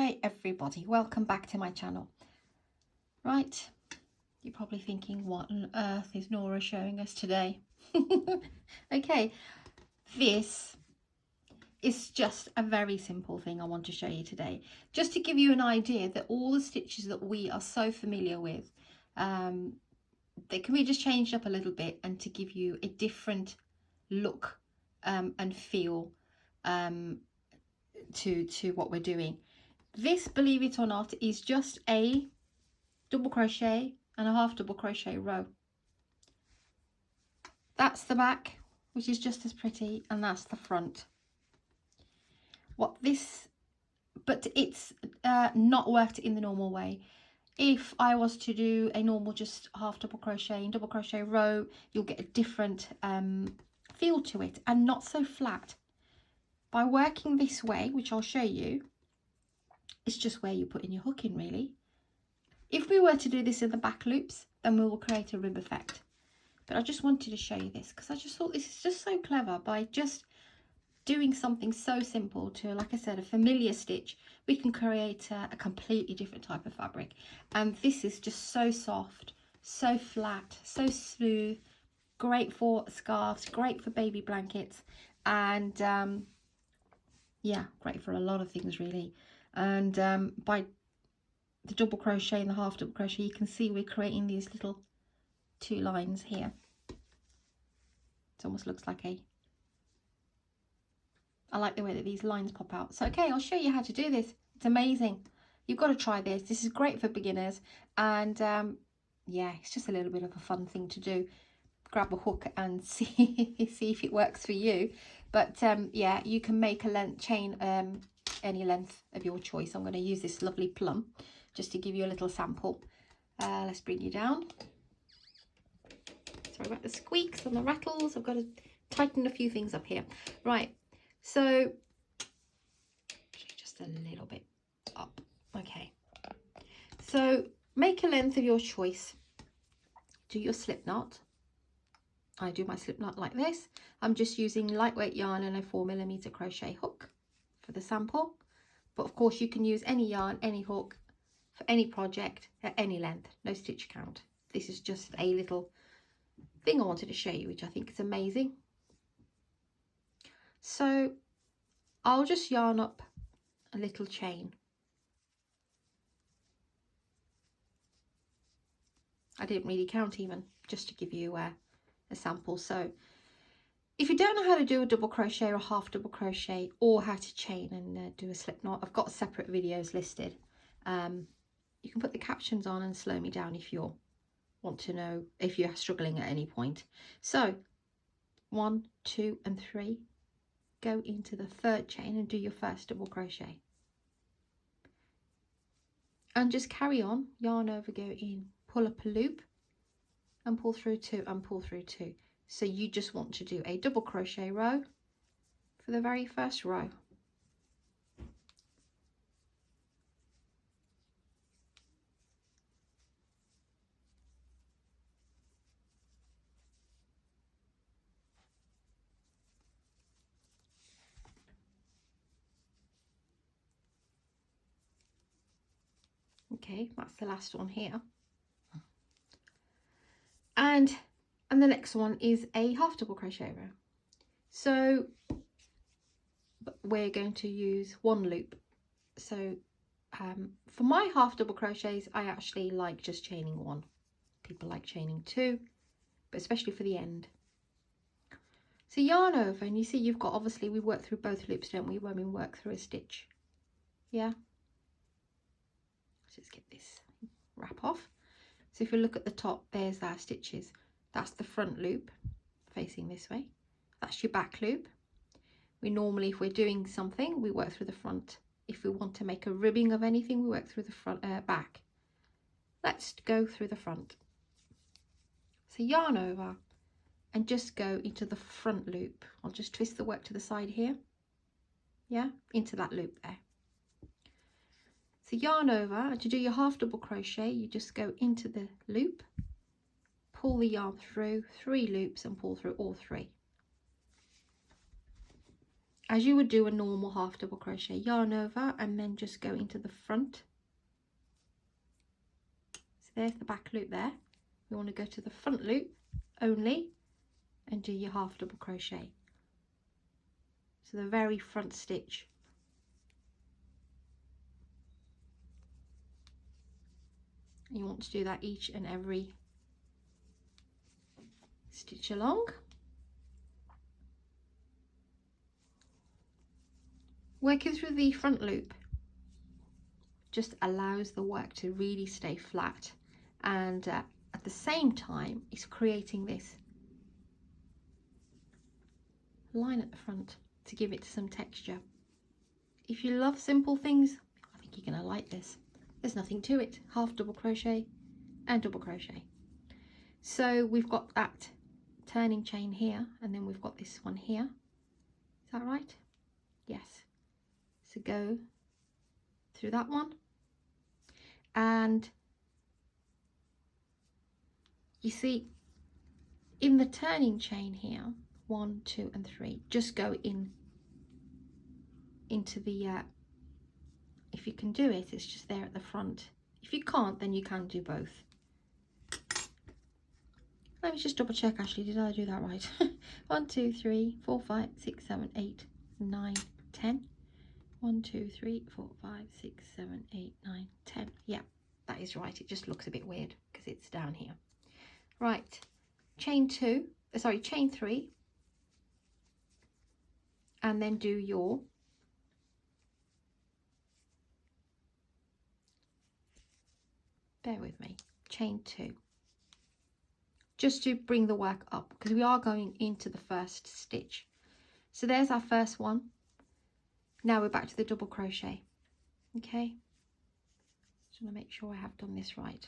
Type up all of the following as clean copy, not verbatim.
Hi everybody, welcome back to my channel. Right, you're probably thinking, what on earth is Nora showing us today? Okay, this is just a very simple thing I want to show you today, just to give you an idea that all the stitches that we are so familiar with, they can be just changed up a little bit and to give you a different look and feel to what we're doing. This, believe it or not, is just a double crochet and a half double crochet row. That's the back, which is just as pretty, and that's the front. But it's not worked in the normal way. If I was to do a normal just half double crochet and double crochet row, you'll get a different feel to it and not so flat. By working this way, which I'll show you, it's just where you put in your hook in, really. If we were to do this in the back loops, then we will create a rib effect. But I just wanted to show you this because I just thought this is just so clever. By just doing something so simple to, like I said, a familiar stitch, we can create a completely different type of fabric. And this is just so soft, so flat, so smooth, great for scarves, great for baby blankets, and yeah, great for a lot of things really. And by the double crochet and the half double crochet, you can see we're creating these little two lines here. It almost looks like I like the way that these lines pop out. So okay, I'll show you how to do this. It's amazing. You've got to try this. This is great for beginners, and yeah, it's just a little bit of a fun thing to do. Grab a hook and see if it works for you. But yeah, you can make a chain any length of your choice. I'm going to use this lovely plum just to give you a little sample. Let's bring you down. Sorry about the squeaks and the rattles. I've got to tighten a few things up here. Right, so just a little bit up. Okay, so make a length of your choice. Do your slip knot. I do my slip knot like this. I'm just using lightweight yarn and a 4mm crochet hook for the sample. But of course you can use any yarn, any hook, for any project at any length. No stitch count. This is just a little thing I wanted to show you, which I think is amazing. So I'll just yarn up a little chain. I didn't really count even, just to give you a sample. So if you don't know how to do a double crochet or a half double crochet, or how to chain and do a slip knot, I've got separate videos listed. You can put the captions on and slow me down if you want to know, if you're struggling at any point. So 1, 2 and 3, go into the third chain and do your first double crochet, and just carry on, yarn over, go in, pull up a loop and pull through 2 and pull through 2. So you just want to do a double crochet row for the very first row. Okay, that's the last one here. And the next one is a half double crochet row. So we're going to use one loop. So for my half double crochets, I actually like just chaining 1. People like chaining 2, but especially for the end. So yarn over, and you see you've got, obviously we work through both loops, don't we, when we work through a stitch. Yeah. Let's just get this wrap off. So if you look at the top, there's our stitches. That's the front loop facing this way. That's your back loop. We normally, if we're doing something, we work through the front. If we want to make a ribbing of anything, we work through the front, back. Let's go through the front. So yarn over and just go into the front loop. I'll just twist the work to the side here. Yeah, into that loop there. So yarn over, and to do your half double crochet, you just go into the loop, pull the yarn through 3 loops and pull through all 3. as you would do a normal half double crochet, yarn over and then just go into the front. So there's the back loop there. We want to go to the front loop only and do your half double crochet. So the very front stitch. You want to do that each and every stitch along. Working through the front loop just allows the work to really stay flat, and at the same time it's creating this line at the front to give it some texture. If you love simple things, I think you're going to like this. There's nothing to it. Half double crochet and double crochet. So we've got that turning chain here, and then we've got this one here. Is that right? Yes. So go through that one, and you see in the turning chain here, 1, 2 and 3, just go into the if you can do it, it's just there at the front. If you can't, then you can do both. Let me just double check, actually, did I do that right? 1, 2, 3, 4, 5, 6, 7, 8, 9, 10. 1, 2, 3, 4, 5, 6, 7, 8, 9, 10. Yeah, that is right. It just looks a bit weird because it's down here. Right, chain 3, and then do your bear with me, chain 2, just to bring the work up, because we are going into the first stitch. So there's our first one. Now we're back to the double crochet. Okay, just want to make sure I have done this right.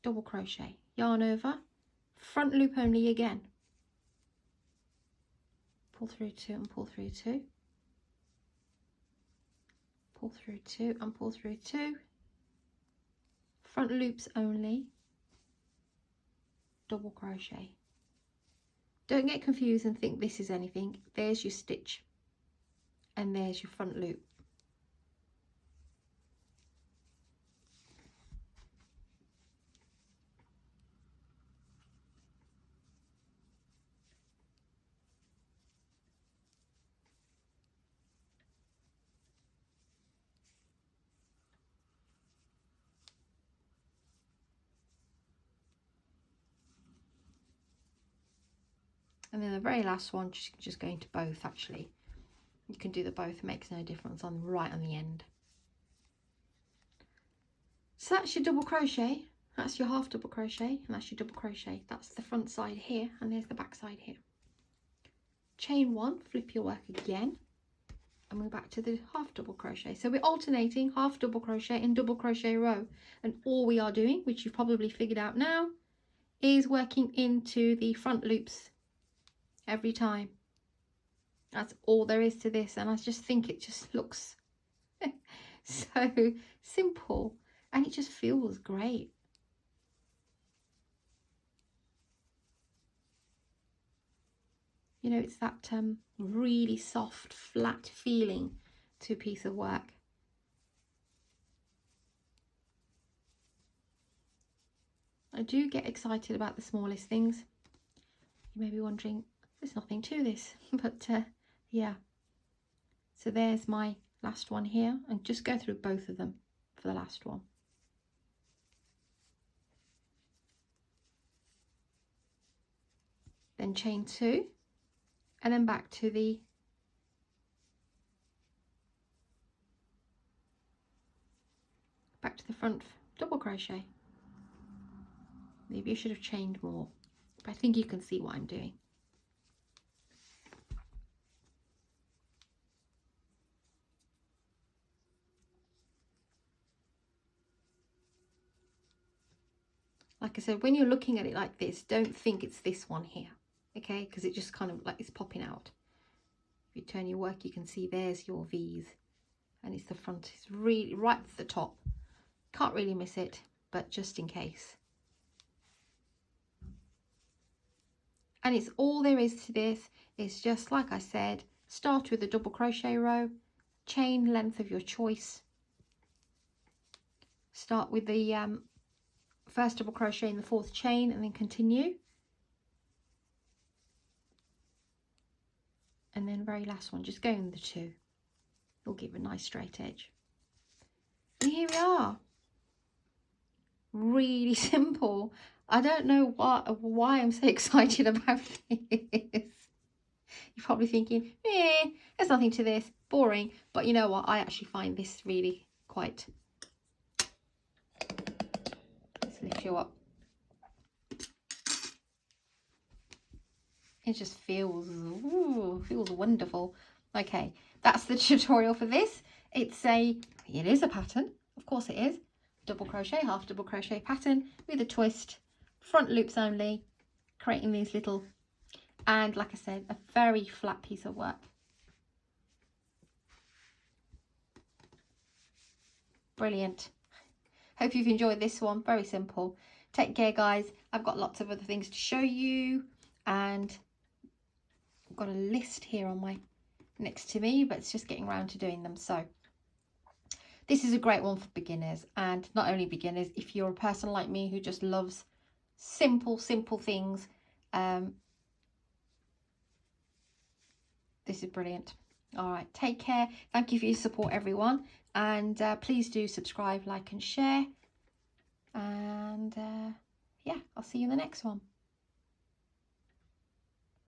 Double crochet, yarn over, front loop only again, pull through 2 and pull through 2, pull through 2 and pull through 2, front loops only, double crochet. Don't get confused and think this is anything. There's your stitch and there's your front loop. And then the very last one, just going to both. Actually, you can do the both, it makes no difference on right on the end. So that's your double crochet, that's your half double crochet, and that's your double crochet. That's the front side here, and there's the back side here. Chain 1, flip your work again, and we're back to the half double crochet. So we're alternating half double crochet and double crochet row, and all we are doing, which you've probably figured out now, is working into the front loops every time. That's all there is to this, and I just think it just looks so simple, and it just feels great. You know, it's that really soft, flat feeling to a piece of work. I do get excited about the smallest things. You may be wondering, there's nothing to this, but yeah. So there's my last one here, and just go through both of them for the last one. Then chain 2, and then back to the front double crochet. Maybe I should have chained more, but I think you can see what I'm doing. Like I said, when you're looking at it like this, don't think it's this one here, okay? Because it just kind of like it's popping out. If you turn your work, you can see there's your V's, and it's the front. It's really right at the top. Can't really miss it, but just in case. And it's all there is to this. It's just like I said, Start with a double crochet row, chain length of your choice. Start with the first double crochet in the 4th chain and then continue. And then very last one, just go in the 2. It'll give a nice straight edge. And here we are. Really simple. I don't know why I'm so excited about this. You're probably thinking, there's nothing to this, boring. But you know what? I actually find this really quite... Let's lift you up. It just feels wonderful. Okay, that's the tutorial for this. It is a pattern, of course it is. Double crochet, half double crochet pattern with a twist, front loops only, creating these little, and like I said, a very flat piece of work. Brilliant. Hope you've enjoyed this one. Very simple. Take care, guys. I've got lots of other things to show you, and I've got a list here on my next to me, but it's just getting around to doing them. So this is a great one for beginners, and not only beginners, if you're a person like me who just loves simple things, this is brilliant. All right, take care. Thank you for your support, everyone, and please do subscribe, like and share, and yeah, I'll see you in the next one.